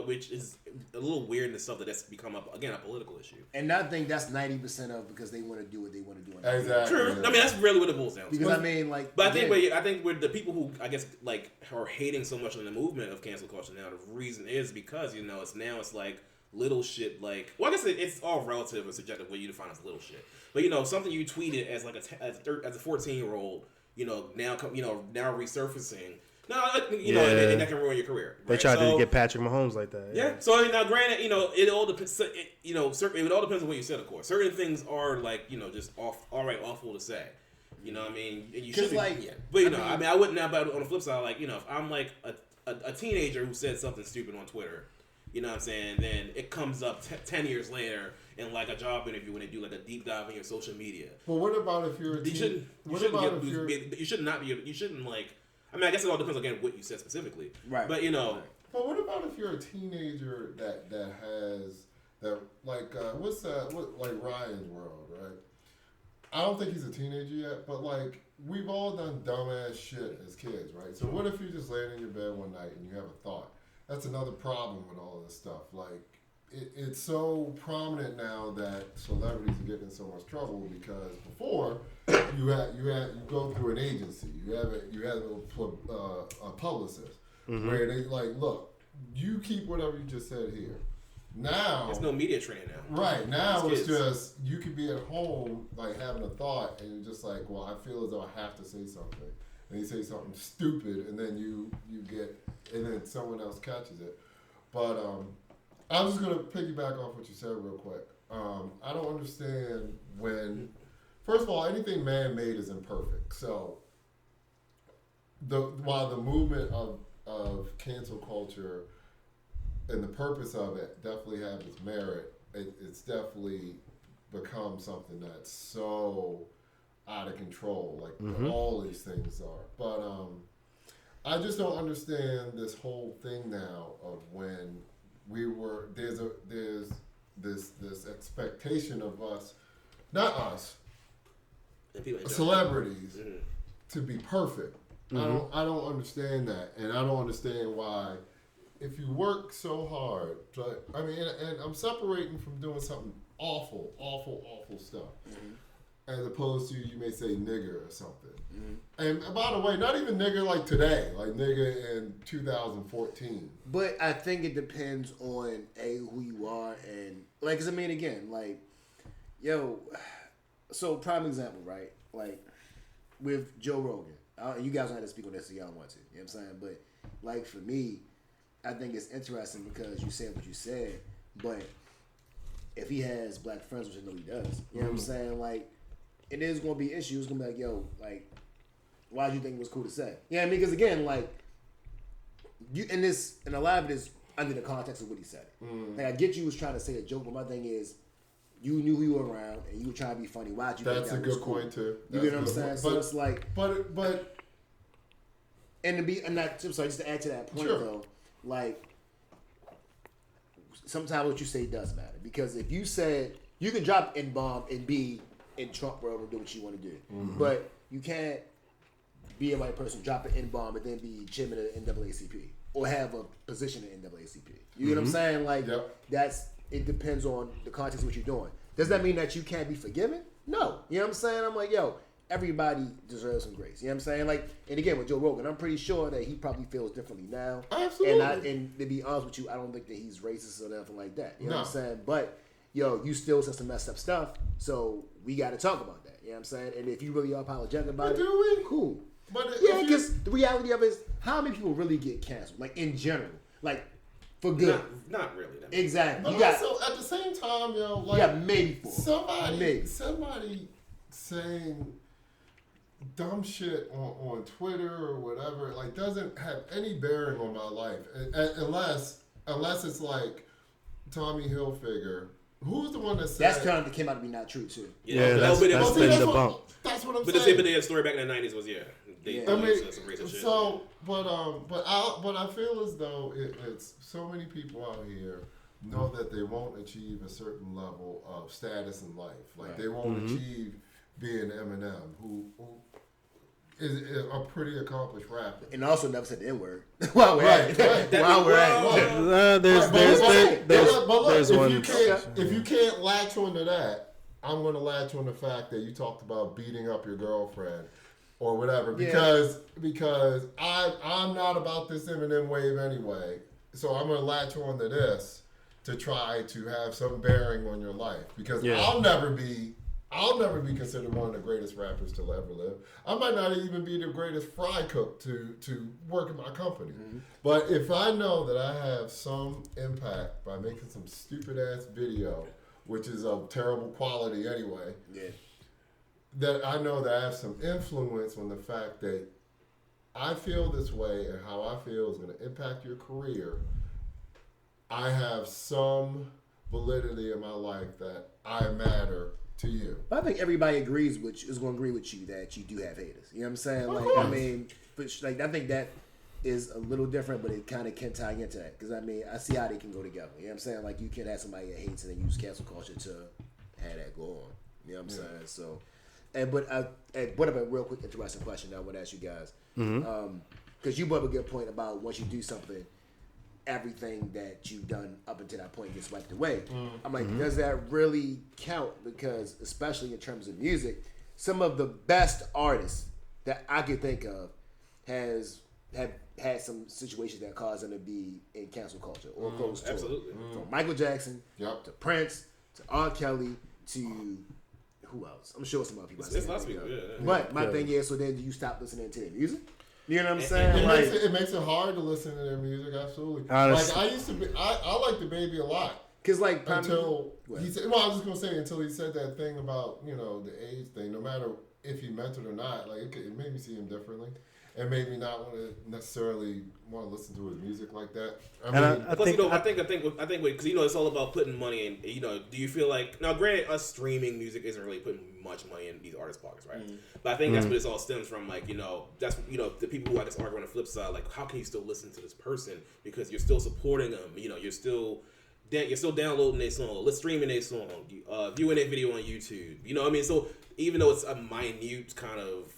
Which is a little weird and stuff that's become a political issue. And I think that's 90% of because they want to do what they want to do. Exactly. True. I mean, that's really what it boils down to. Because I mean, like, but I think with the people who I guess like are hating so much on the movement of cancel culture now, the reason is because it's like little shit like I guess it's all relative and subjective what you define as little shit. But something you tweeted as like as a 14-year-old. Now resurfacing. And that can ruin your career. Right? They tried to get Patrick Mahomes like that. Yeah. So now, granted, it all depends. It all depends on what you said. Of course, certain things are like just awful to say. You know what I mean? You should But I wouldn't now. But on the flip side, like if I'm like a teenager who said something stupid on Twitter, you know what I'm saying? Then it comes up 10 years later. In like a job interview when they do like a deep dive in your social media. But what about if you're you shouldn't like. I mean, I guess it all depends again what you said specifically. Right. But But what about if you're a teenager that has that like like Ryan's World, right? I don't think he's a teenager yet, but like we've all done dumbass shit as kids, right? So what if you just laying in your bed one night and you have a thought? That's another problem with all of this stuff, like. It's so prominent now that celebrities are getting in so much trouble because before you go through an agency, you have a publicist where they like, look, you keep whatever you just said here. Now there's no media training now. Right now it's just you could be at home like having a thought and you're just like, well, I feel as though I have to say something, and you say something stupid, and then you get and then someone else catches it, but I'm just going to piggyback off what you said real quick. I don't understand when, first of all, anything man-made is imperfect. So while the movement of cancel culture and the purpose of it definitely have its merit, it's definitely become something that's so out of control, like all these things are. But I just don't understand this whole thing now of when there's this expectation of us, not us, celebrities, to be perfect. I don't understand that, and I don't understand why if you work so hard, I mean, and I'm separating from doing something awful stuff, as opposed to you may say nigger or something. And by the way, not even nigger like today, like nigger in 2014. But I think it depends on who you are and like, 'cause I mean, again, like, yo, so prime example, right? Like with Joe Rogan, you guys don't have to speak on this if y'all don't want to. You know what I'm saying? But like for me, I think it's interesting because you said what you said, but if he has black friends, which I know he does, you know what I'm saying? Like, it is gonna be issues. It's gonna be like, yo, like, why do you think it was cool to say? You know what I mean? Because again, like, you and a lot of it is under the context of what he said. Like, I get you was trying to say a joke, but my thing is, you knew who you were around and you were trying to be funny. Why'd you think that was cool? That's a good point too. You get what I'm saying? So it's like, but, and to be, I'm sorry, just to add to that point though, like, sometimes what you say does matter because if you said you can drop N-bomb and be in Trump world and do what you want to do, but you can't be a white person, drop an N-bomb, and then be chairman of the NAACP or have a position in the NAACP. You get what I'm saying? Like, it depends on the context of what you're doing. Does that mean that you can't be forgiven? No. You know what I'm saying? I'm like, yo, everybody deserves some grace. You know what I'm saying? Like, and again, with Joe Rogan, I'm pretty sure that he probably feels differently now. Absolutely. And to be honest with you, I don't think that he's racist or nothing like that. You know what I'm saying? But, yo, you still said some messed up stuff, so we got to talk about that. You know what I'm saying? And if you really are apologetic about it, cool. But yeah, because the reality of it is, how many people really get canceled? Like, in general. Like, for good. Not really. Exactly. But also, at the same time, yo, like, maybe four. Somebody saying dumb shit on Twitter or whatever, like, doesn't have any bearing on my life. Unless it's like Tommy Hilfiger. Who's the one that said... That's kind of came out to be not true, too. Yeah, that's been debunked. That's what I'm saying. But the tip of the story back in the 90s was, they some racist shit. So, but I feel as though it's so many people out here know that they won't achieve a certain level of status in life. Like, they won't achieve being Eminem, who is a pretty accomplished rapper. And also never said the N-word. While we're at it. There's one. If you can't latch onto that, I'm going to latch on the fact that you talked about beating up your girlfriend or whatever, because I'm not about this Eminem wave anyway. So I'm going to latch on to this to try to have some bearing on your life, because I'll never be considered one of the greatest rappers to ever live. I might not even be the greatest fry cook to work in my company. But if I know that I have some impact by making some stupid ass video, which is of terrible quality anyway, that I know that I have some influence on the fact that I feel this way and how I feel is going to impact your career, I have some validity in my life that I matter to you. But I think everybody is going to agree with you that you do have haters. You know what I'm saying? Of like, course. I mean, but I think that is a little different, but it kind of can tie into that. Because, I mean, I see how they can go together. You know what I'm saying? Like, you can have somebody that hates and then use cancel culture to have that go on. You know what I'm saying? So, but I brought up a real quick interesting question that I want to ask you guys. Because you brought up a good point about once you do something, everything that you've done up until that point gets wiped away. I'm like, does that really count? Because especially in terms of music, some of the best artists that I could think of have had some situations that caused them to be in cancel culture or close to it. From Michael Jackson to Prince to R. Kelly to who else? I'm sure some other people. It's lots of people. But my thing is, so then do you stop listening to their music? You know what I'm saying? It makes it hard to listen to their music. Absolutely. Honestly. Like, I used to be, I like the Baby a lot. Cause like until he said, well, I was just gonna say until he said that thing about the AIDS thing. No matter if he meant it or not, like it made me see him differently. It made me not want to necessarily want to listen to his music like that. I think because it's all about putting money in. Do you feel like now? Granted, us streaming music isn't really putting much money in these artists' pockets, right? But I think that's what it all stems from. Like that's the people who I guess argue on the flip side. Like, how can you still listen to this person because you're still supporting them? You're still downloading their song, let's streaming their song, viewing their video on YouTube. You know what I mean? So even though it's a minute kind of,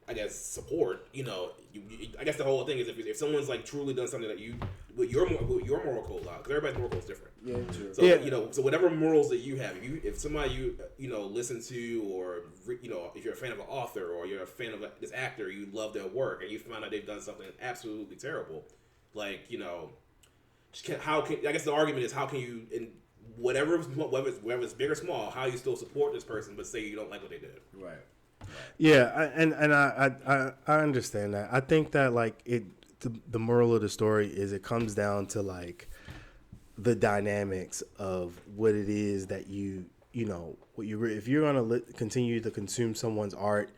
I guess, support, I guess the whole thing is if someone's like truly done something that you what your moral code are, because everybody's moral code is different. Yeah, true. So so whatever morals that you have, if somebody you listen to, or if you're a fan of an author or you're a fan of this actor, you love their work, and you find out they've done something absolutely terrible, like I guess the argument is, how can you, in whether it's big or small, how you still support this person but say you don't like what they did? Right. Yeah, I understand that. I think that like the moral of the story is it comes down to like the dynamics of what it is that if you're gonna continue to consume someone's art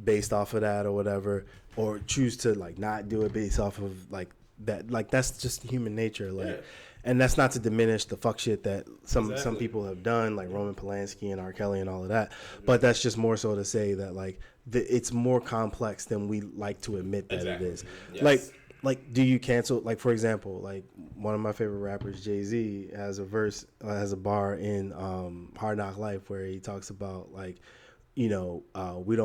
based off of that or whatever, or choose to like not do it based off of like that, like that's just human nature, like. Yeah. And that's not to diminish the fuck shit that some people have done, like Roman Polanski and R. Kelly and all of that. Mm-hmm. But that's just more so to say that like it's more complex than we like to admit that it is. Yes. Like, do you cancel? Like, for example, like one of my favorite rappers, Jay-Z, has a bar in Hard Knock Life where he talks about like, we don't we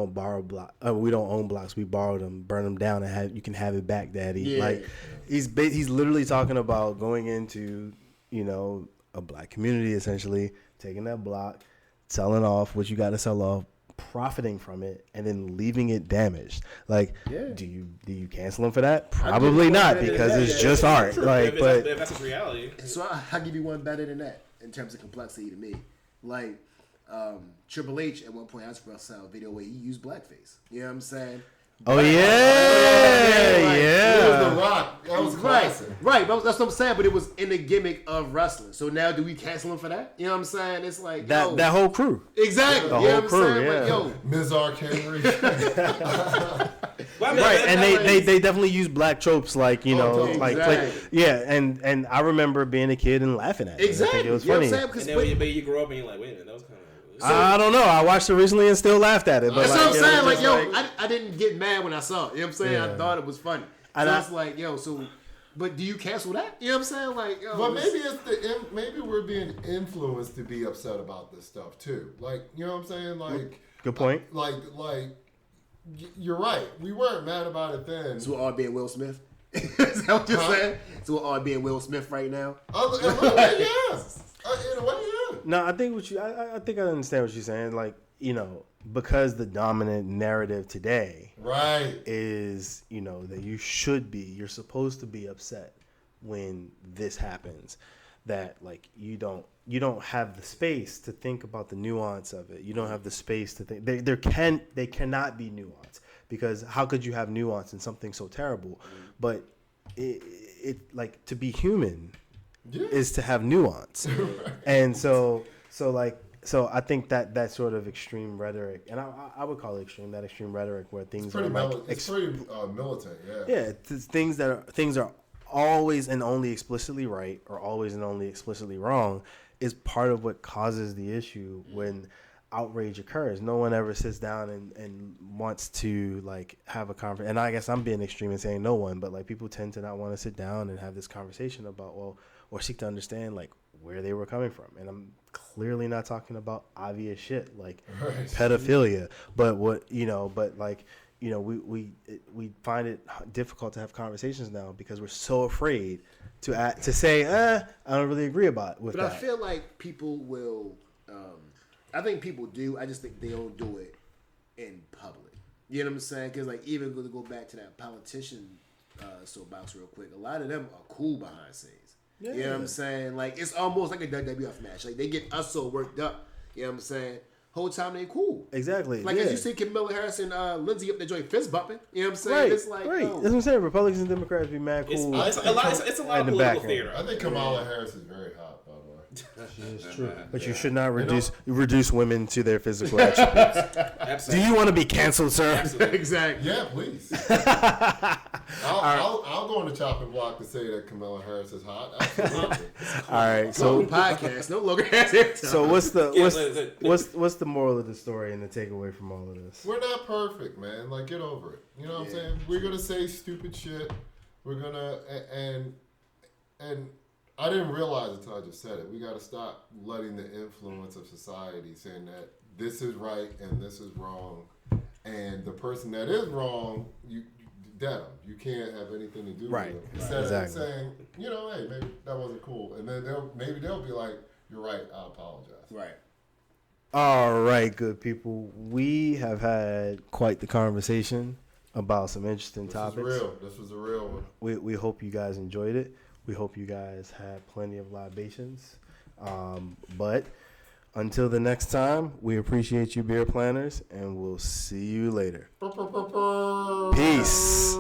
don't own blocks, we borrow them, burn them down, and you can have it back, daddy. Yeah. Like, he's literally talking about going into, a black community, essentially taking that block, selling off what you got to sell off, profiting from it, and then leaving it damaged. Like, do you cancel them for that? Probably not, because it's just art. Like, but if that's his reality. So I'll give you one better than that in terms of complexity to me. Like, Triple H at one point asked for a video where he used blackface. You know what I'm saying? Oh yeah. It was The Rock. That was classic. Right. That's what I'm saying. But it was in the gimmick of wrestling. So now, do we cancel him for that? You know what I'm saying? It's like that whole crew. Exactly. The whole crew. Yeah. Like, Ms. R. Henry. Right, and they definitely use black tropes, like like and I remember being a kid and laughing at it. Exactly. I think it was funny. And then when you grow up and you're like, wait a minute, that was kind of. I don't know. I watched it recently and still laughed at it. But that's what I'm saying. I didn't get mad when I saw it. You know what I'm saying? Yeah. I thought it was funny. So it's like, but do you cancel that? You know what I'm saying? Like, but maybe we're being influenced to be upset about this stuff too. Like, you know what I'm saying? Like, good point. Like, you're right. We weren't mad about it then. So we're all being Will Smith. Is that what you're saying? So we're all being Will Smith right now. Yes. In a way, yeah. No, I think I think I understand what you're saying. Like, because the dominant narrative today, right, is that you're supposed to be upset when this happens. That like you don't have the space to think about the nuance of it. You don't have the space to think. They cannot be nuance, because how could you have nuance in something so terrible? But it like, to be human. Yeah. Is to have nuance. And so I think that sort of extreme rhetoric, and I would call it extreme, that extreme rhetoric where things are like it's pretty militant, things are always and only explicitly right or always and only explicitly wrong is part of what causes the issue when outrage occurs. No one ever sits down and wants to like have a conversation. And I guess I'm being extreme and saying no one, but like people tend to not want to sit down and have this conversation about or seek to understand like where they were coming from. And I'm clearly not talking about obvious shit like pedophilia, but we find it difficult to have conversations now because we're so afraid to say I don't really agree with that. But I feel like people will. I think people do. I just think they don't do it in public. You know what I'm saying? Because like, even to go back to that politician soapbox real quick, a lot of them are cool behind scenes. Yeah. You know what I'm saying? Like, it's almost like a WWF match. Like, they get us so worked up. You know what I'm saying? Whole time they cool. Exactly. Like, as you see Camilla Harris and Lindsay up there joint fist bumping. You know what I'm saying? Right. It's like, right. That's what I'm saying. Republicans and Democrats be mad cool. It's a lot of political theater. I think Kamala Harris is very hot, by the way. She is true. But you should not reduce women to their physical attributes. Absolutely. Do you want to be canceled, sir? Absolutely. Exactly. Yeah, please. I'll go on the chopping block to say that Kamala Harris is hot. Absolutely. All right. So podcast no longer has it. So what's the moral of the story and the takeaway from all of this? We're not perfect, man. Like, get over it. You know what I'm saying? We're gonna say stupid shit. We're gonna and I didn't realize until I just said it. We got to stop letting the influence of society saying that this is right and this is wrong, and the person that is wrong, denim. You can't have anything to do Right. with it. Instead of saying, you know, hey, maybe that wasn't cool. And then they'll be like, you're right, I apologize. Right. All right, good people. We have had quite the conversation about some interesting topics. This was a real one. We hope you guys enjoyed it. We hope you guys had plenty of libations. But until the next time, we appreciate you, beer planners, and we'll see you later. Peace.